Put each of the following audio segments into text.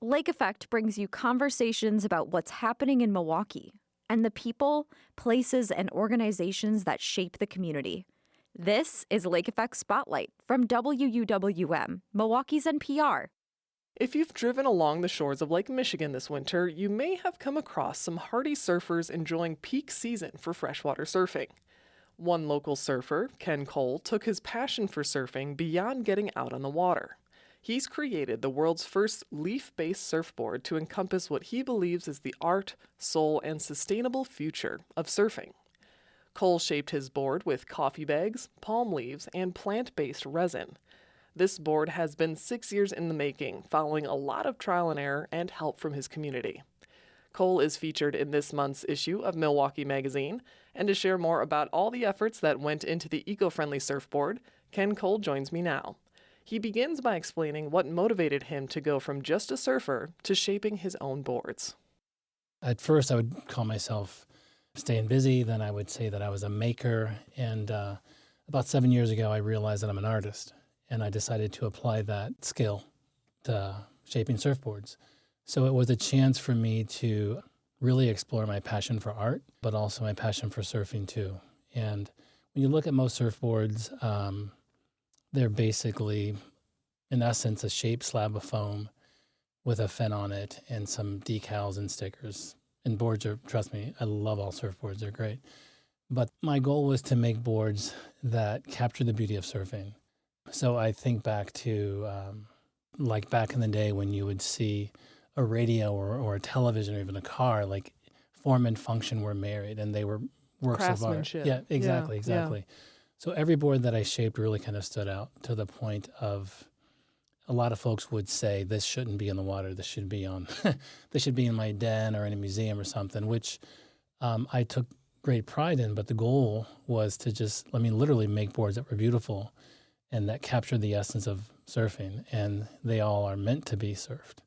Lake Effect brings you conversations about what's happening in Milwaukee and the people, places, and organizations that shape the community. This is Lake Effect Spotlight from WUWM, Milwaukee's NPR. If you've driven along the shores of Lake Michigan this winter, you may have come across some hardy surfers enjoying peak season for freshwater surfing. One local surfer, Ken Cole, took his passion for surfing beyond getting out on the water. He's created the world's first leaf-based surfboard to encompass what he believes is the art, soul, and sustainable future of surfing. Cole shaped his board with coffee bags, palm leaves, and plant-based resin. This board has been 6 years in the making, following a lot of trial and error and help from his community. Cole is featured in this month's issue of Milwaukee Magazine, and to share more about all the efforts that went into the eco-friendly surfboard, Ken Cole joins me now. He begins by explaining what motivated him to go from just a surfer to shaping his own boards. At first, I would call myself staying busy. Then I would say that I was a maker. And about 7 years ago, I realized that I'm an artist. And I decided to apply that skill to shaping surfboards. So it was a chance for me to really explore my passion for art, but also my passion for surfing too. And when you look at most surfboards, they're basically, in essence, a shaped slab of foam with a fin on it and some decals and stickers. And boards are, trust me, I love all surfboards. They're great. But my goal was to make boards that capture the beauty of surfing. So I think back to like back in the day when you would see a radio or a television or even a car, like form and function were married and they were works of art. Craftsmanship. Yeah, exactly. Yeah. So every board that I shaped really kind of stood out to the point of a lot of folks would say this shouldn't be in the water. This should be on, this should be in my den or in a museum or something, which I took great pride in. But the goal was to just, literally make boards that were beautiful and that captured the essence of surfing. And they all are meant to be surfed.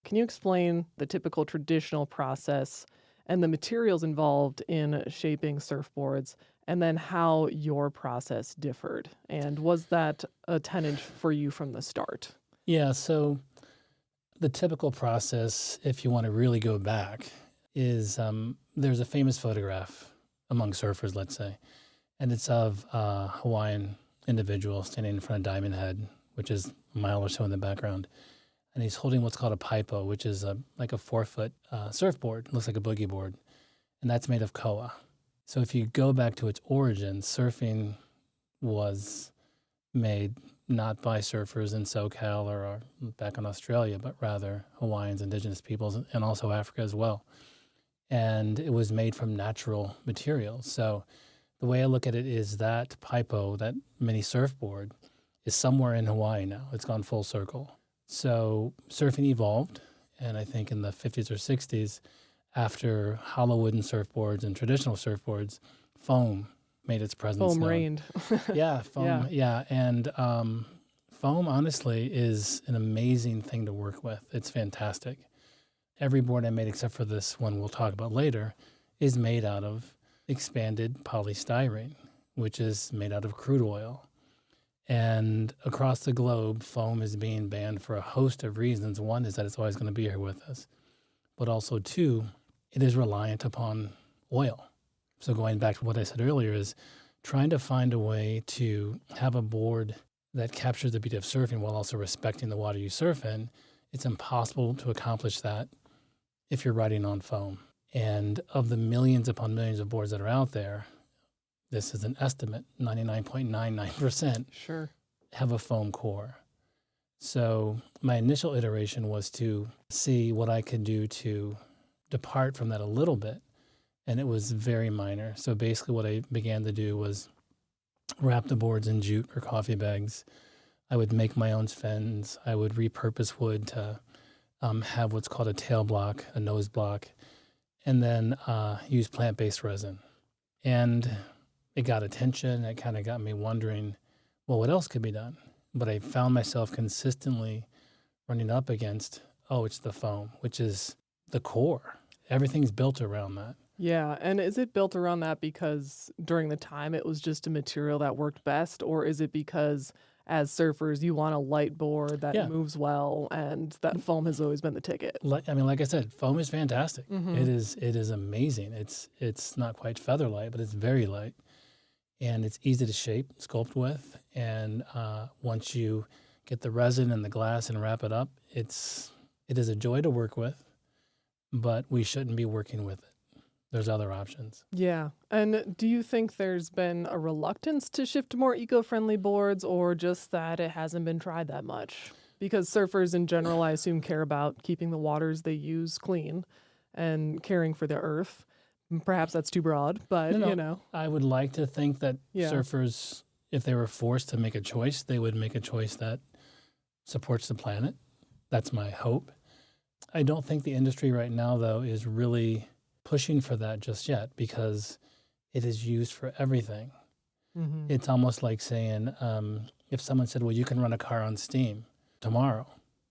Can you explain the typical traditional process and the materials involved in shaping surfboards, and then how your process differed? And was that a tenet for you from the start? Yeah, so the typical process, if you want to really go back, is there's a famous photograph among surfers, let's say, and it's of a Hawaiian individual standing in front of Diamond Head, which is a mile or so in the background. And he's holding what's called a paipo, which is like a 4-foot surfboard. It looks like a boogie board. And that's made of koa. So if you go back to its origin, surfing was made not by surfers in SoCal or back in Australia, but rather Hawaiians, indigenous peoples, and also Africa as well. And it was made from natural materials. So the way I look at it is that paipo, that mini surfboard, is somewhere in Hawaii now. It's gone full circle. So surfing evolved, and I think in the 50s or 60s, after hollow wooden surfboards and traditional surfboards, foam made its presence Foam known. reigned. Yeah, foam. Yeah. And foam, honestly, is an amazing thing to work with. It's fantastic. Every board I made, except for this one we'll talk about later, is made out of expanded polystyrene, which is made out of crude oil. And across the globe, foam is being banned for a host of reasons. One is that it's always going to be here with us. But also, two, it is reliant upon oil. So going back to what I said earlier is trying to find a way to have a board that captures the beauty of surfing while also respecting the water you surf in. It's impossible to accomplish that if you're riding on foam. And of the millions upon millions of boards that are out there, this is an estimate, 99.99% Sure. have a foam core. So my initial iteration was to see what I could do to depart from that a little bit, and it was very minor. So basically what I began to do was wrap the boards in jute or coffee bags. I would make my own fins. I would repurpose wood to have what's called a tail block, a nose block, and then use plant-based resin. And it got attention. It kind of got me wondering, well, what else could be done? But I found myself consistently running up against, it's the foam, which is the core. Everything's built around that. Yeah, and is it built around that because during the time it was just a material that worked best, or is it because as surfers, you want a light board that Yeah. moves well, and that foam has always been the ticket. Like I said, foam is fantastic. Mm-hmm. It is amazing. It's not quite feather light, but it's very light, and it's easy to shape, sculpt with. And once you get the resin and the glass and wrap it up, it is a joy to work with, but we shouldn't be working with it. There's other options. Yeah. And do you think there's been a reluctance to shift to more eco-friendly boards, or just that it hasn't been tried that much? Because surfers in general, I assume, care about keeping the waters they use clean and caring for the earth. Perhaps that's too broad, but No. I would like to think that Yeah. surfers, if they were forced to make a choice, they would make a choice that supports the planet. That's my hope. I don't think the industry right now, though, is really pushing for that just yet, because it is used for everything. Mm-hmm. It's almost like saying, if someone said, well, you can run a car on steam tomorrow,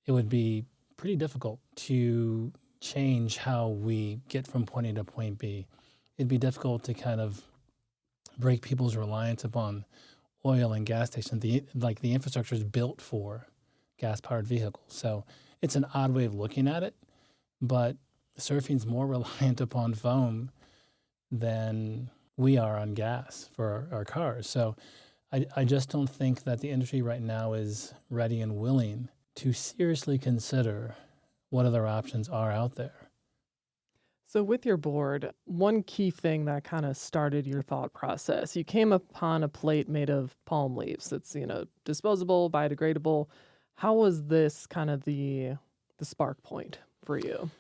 it would be pretty difficult to change how we get from point A to point B. It'd be difficult to kind of break people's reliance upon oil and gas stations. The infrastructure is built for gas-powered vehicles. So it's an odd way of looking at it, but surfing's more reliant upon foam than we are on gas for our cars. So I just don't think that the industry right now is ready and willing to seriously consider what other options are out there. So with your board, one key thing that kind of started your thought process, you came upon a plate made of palm leaves. It's, disposable, biodegradable. How was this kind of the spark point for you?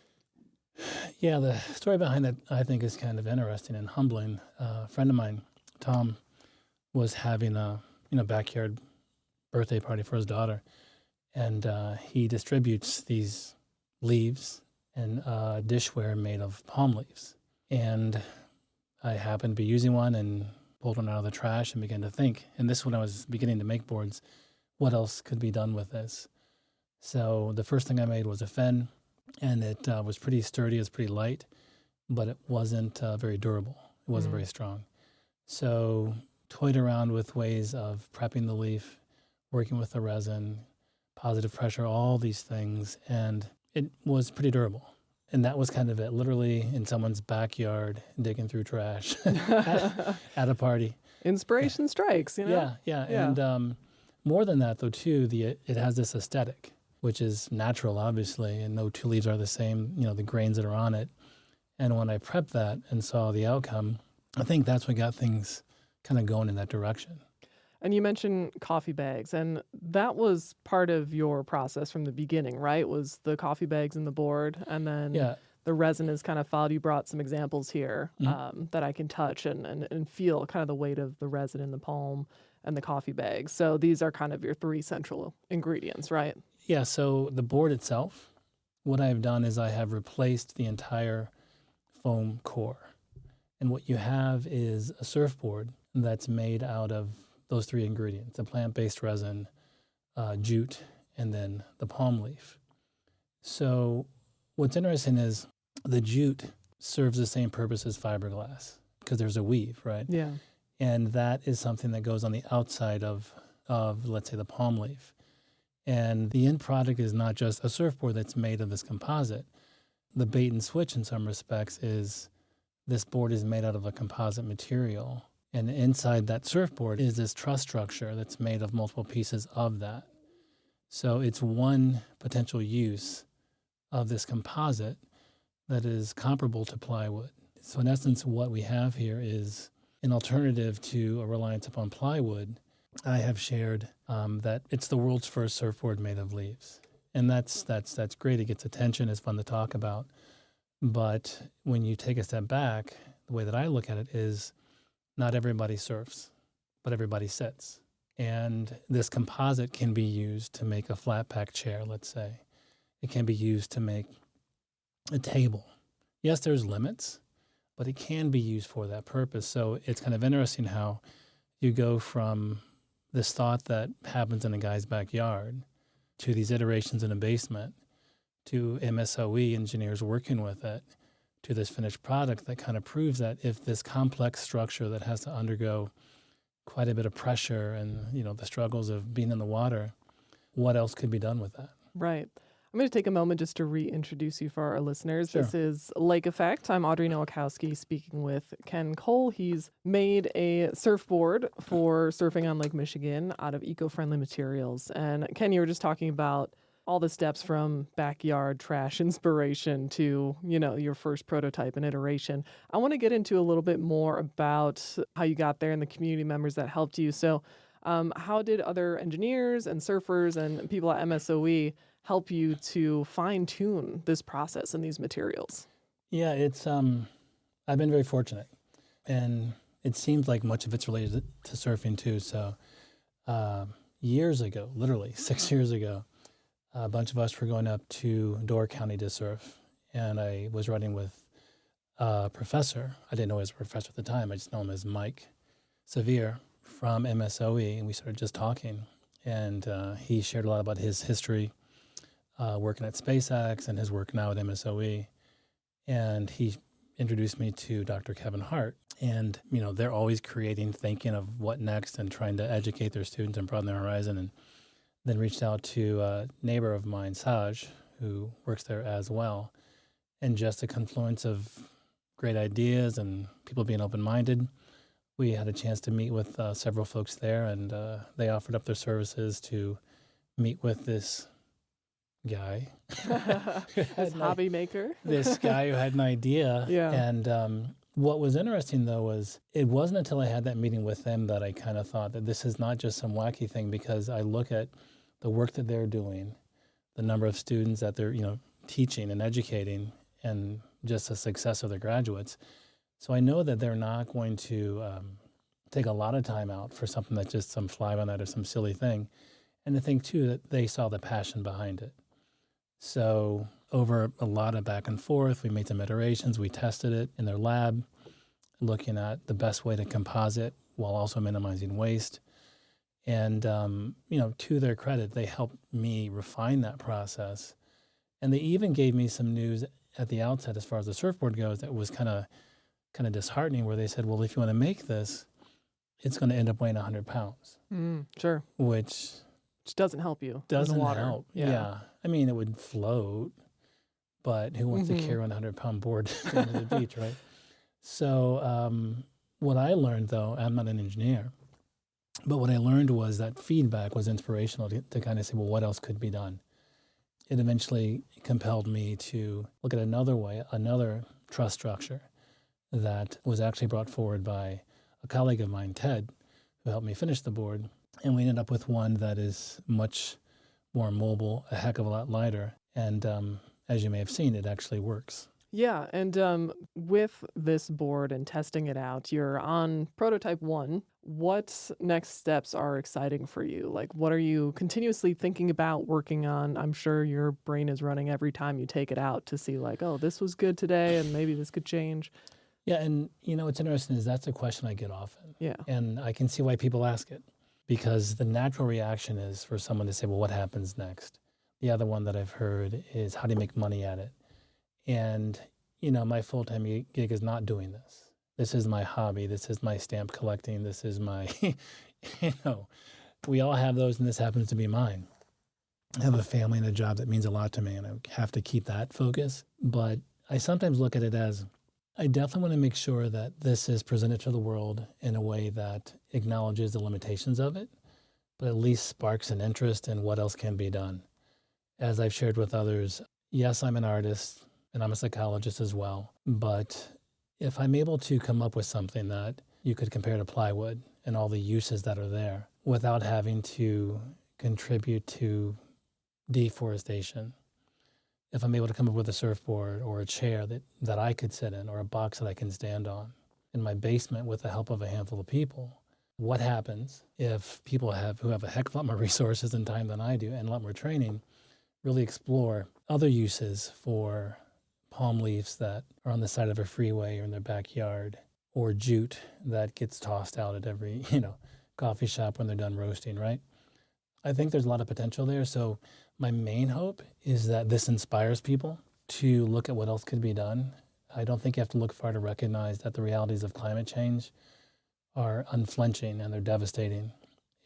Yeah, the story behind that, I think, is kind of interesting and humbling. A friend of mine, Tom, was having a backyard birthday party for his daughter, and he distributes these leaves and dishware made of palm leaves. And I happened to be using one and pulled one out of the trash and began to think, and this is when I was beginning to make boards, what else could be done with this? So the first thing I made was a Fen, and it was pretty sturdy, it was pretty light, but it wasn't very durable. It wasn't very strong. So toyed around with ways of prepping the leaf, working with the resin, positive pressure, all these things, and it was pretty durable. And that was kind of it, literally in someone's backyard, digging through trash at a party. Inspiration strikes, Yeah. Yeah. And more than that, though, too, it has this aesthetic, which is natural, obviously, and no two leaves are the same, the grains that are on it. And when I prepped that and saw the outcome, I think that's what got things kind of going in that direction. And you mentioned coffee bags, and that was part of your process from the beginning, right? Was the coffee bags in the board, and then the resin is kind of followed. You brought some examples here that I can touch and feel kind of the weight of the resin in the palm and the coffee bags. So these are kind of your three central ingredients, right? Yeah, so the board itself, what I've done is I have replaced the entire foam core. And what you have is a surfboard that's made out of those three ingredients, a plant-based resin, jute, and then the palm leaf. So what's interesting is the jute serves the same purpose as fiberglass because there's a weave, right? Yeah. And that is something that goes on the outside of let's say, the palm leaf. And the end product is not just a surfboard that's made of this composite. The bait and switch in some respects is this board is made out of a composite material. And inside that surfboard is this truss structure that's made of multiple pieces of that. So it's one potential use of this composite that is comparable to plywood. So in essence, what we have here is an alternative to a reliance upon plywood. I have shared that it's the world's first surfboard made of leaves. And that's great. It gets attention. It's fun to talk about. But when you take a step back, the way that I look at it is not everybody surfs, but everybody sits. And this composite can be used to make a flat pack chair, let's say. It can be used to make a table. Yes, there's limits, but it can be used for that purpose. So it's kind of interesting how you go from this thought that happens in a guy's backyard to these iterations in a basement to MSOE engineers working with it to this finished product that kind of proves that if this complex structure that has to undergo quite a bit of pressure and, the struggles of being in the water, what else could be done with that? Right. I'm going to take a moment just to reintroduce you for our listeners. Sure. This is Lake Effect. I'm Audrey Nowakowski speaking with Ken Cole. He's made a surfboard for surfing on Lake Michigan out of eco-friendly materials. And Ken, you were just talking about all the steps from backyard trash inspiration to, your first prototype and iteration. I want to get into a little bit more about how you got there and the community members that helped you. So how did other engineers and surfers and people at MSOE help you to fine-tune this process and these materials? Yeah, it's I've been very fortunate, and it seems like much of it's related to surfing too. So years ago, literally 6 years ago, a bunch of us were going up to Door County to surf, and I was riding with a professor. I didn't know he was a professor at the time. I just know him as Mike Severe from MSOE, and we started just talking, and he shared a lot about his history working at SpaceX and his work now at MSOE. And he introduced me to Dr. Kevin Hart. And, they're always creating, thinking of what next and trying to educate their students and broaden their horizon. And then reached out to a neighbor of mine, Saj, who works there as well. And just a confluence of great ideas and people being open-minded, we had a chance to meet with several folks there, and they offered up their services to meet with this guy. This hobby maker. This guy who had an idea. Yeah. And what was interesting, though, was it wasn't until I had that meeting with them that I kind of thought that this is not just some wacky thing, because I look at the work that they're doing, the number of students that they're, teaching and educating, and just the success of their graduates. So I know that they're not going to take a lot of time out for something that's just some fly-by-night or some silly thing. And I think, too, that they saw the passion behind it. So over a lot of back and forth, we made some iterations. We tested it in their lab, looking at the best way to composite while also minimizing waste. And, to their credit, they helped me refine that process. And they even gave me some news at the outset as far as the surfboard goes that was kind of disheartening, where they said, well, if you want to make this, it's going to end up weighing 100 pounds. Sure. Which doesn't help you. Doesn't in the water. help. Yeah. I mean, it would float, but who wants to carry a 100-pound board down to the beach, right? So what I learned, though, I'm not an engineer, but what I learned was that feedback was inspirational to kind of say, well, what else could be done? It eventually compelled me to look at another way, another truss structure that was actually brought forward by a colleague of mine, Ted, who helped me finish the board. And we ended up with one that is much more mobile, a heck of a lot lighter. And as you may have seen, it actually works. Yeah, and with this board and testing it out, you're on prototype 1. What next steps are exciting for you? Like, what are you continuously thinking about, working on? I'm sure your brain is running every time you take it out to see like, oh, this was good today and maybe this could change. Yeah, and what's interesting is that's a question I get often. Yeah. And I can see why people ask it, because the natural reaction is for someone to say, well, what happens next? The other one that I've heard is, how do you make money at it? And, my full-time gig is not doing this. This is my hobby. This is my stamp collecting. This is my, we all have those, and this happens to be mine. I have a family and a job that means a lot to me, and I have to keep that focus. But I sometimes look at it as, I definitely want to make sure that this is presented to the world in a way that acknowledges the limitations of it, but at least sparks an interest in what else can be done. As I've shared with others, yes, I'm an artist and I'm a psychologist as well, but if I'm able to come up with something that you could compare to plywood and all the uses that are there without having to contribute to deforestation, if I'm able to come up with a surfboard or a chair that I could sit in, or a box that I can stand on in my basement with the help of a handful of people, what happens if people who have a heck of a lot more resources and time than I do and a lot more training really explore other uses for palm leaves that are on the side of a freeway or in their backyard, or jute that gets tossed out at every, coffee shop when they're done roasting, right? I think there's a lot of potential there. So my main hope is that this inspires people to look at what else could be done. I don't think you have to look far to recognize that the realities of climate change are unflinching and they're devastating.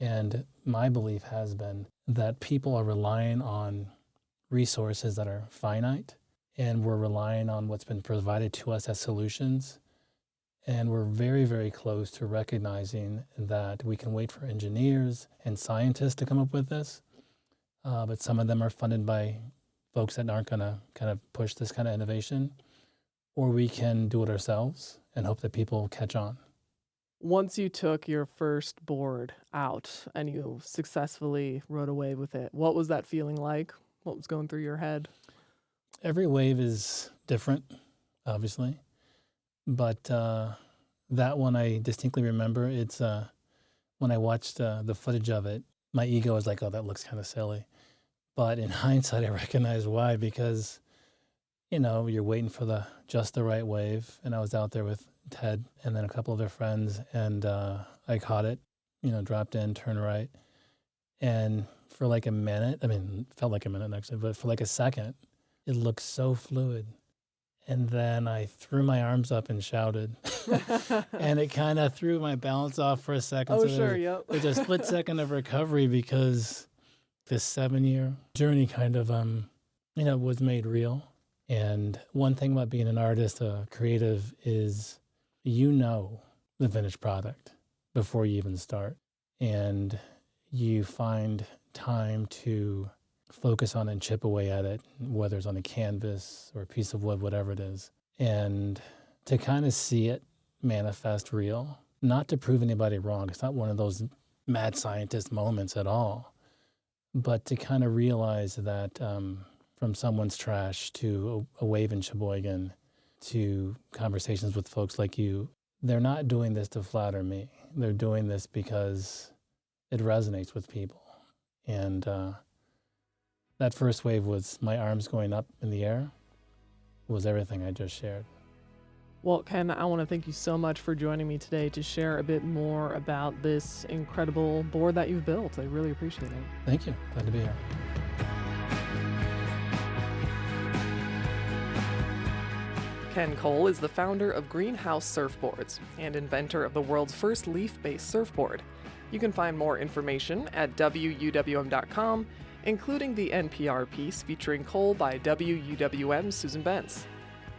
And my belief has been that people are relying on resources that are finite, and we're relying on what's been provided to us as solutions. And we're very, very close to recognizing that we can wait for engineers and scientists to come up with this, but some of them are funded by folks that aren't going to kind of push this kind of innovation, or we can do it ourselves and hope that people catch on. Once you took your first board out and you successfully rode a wave with it, what was that feeling like? What was going through your head? Every wave is different, obviously, but that one I distinctly remember. It's when I watched the footage of it, my ego was like, oh, that looks kind of silly. But in hindsight, I recognize why, because, you're waiting for just the right wave. And I was out there with Ted and then a couple of their friends, and I caught it, dropped in, turned right. And for like a minute, felt like a minute actually, but for like a second, it looked so fluid. And then I threw my arms up and shouted. And it kind of threw my balance off for a second. Oh, so sure, yep. It was a split second of recovery, because this 7-year journey kind of, was made real. And one thing about being an artist, a creative, is the finished product before you even start. And you find time to focus on it and chip away at it, whether it's on a canvas or a piece of wood, whatever it is. And to kind of see it manifest real, not to prove anybody wrong. It's not one of those mad scientist moments at all, but to kind of realize that from someone's trash to a wave in Sheboygan to conversations with folks like you, they're not doing this to flatter me. They're doing this because it resonates with people. And that first wave was my arms going up in the air, was everything I just shared. Well, Ken, I want to thank you so much for joining me today to share a bit more about this incredible board that you've built. I really appreciate it. Thank you. Glad to be here. Ken Cole is the founder of Greenhouse Surfboards and inventor of the world's first leaf-based surfboard. You can find more information at WUWM.com, including the NPR piece featuring Cole by WUWM's Susan Bentz.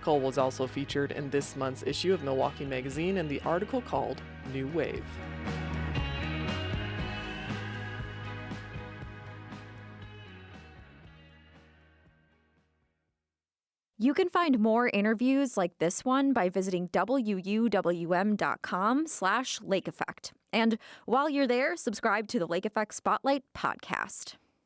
Cole was also featured in this month's issue of Milwaukee Magazine in the article called New Wave. You can find more interviews like this one by visiting WUWM.com/Lake Effect. And while you're there, subscribe to the Lake Effect Spotlight podcast.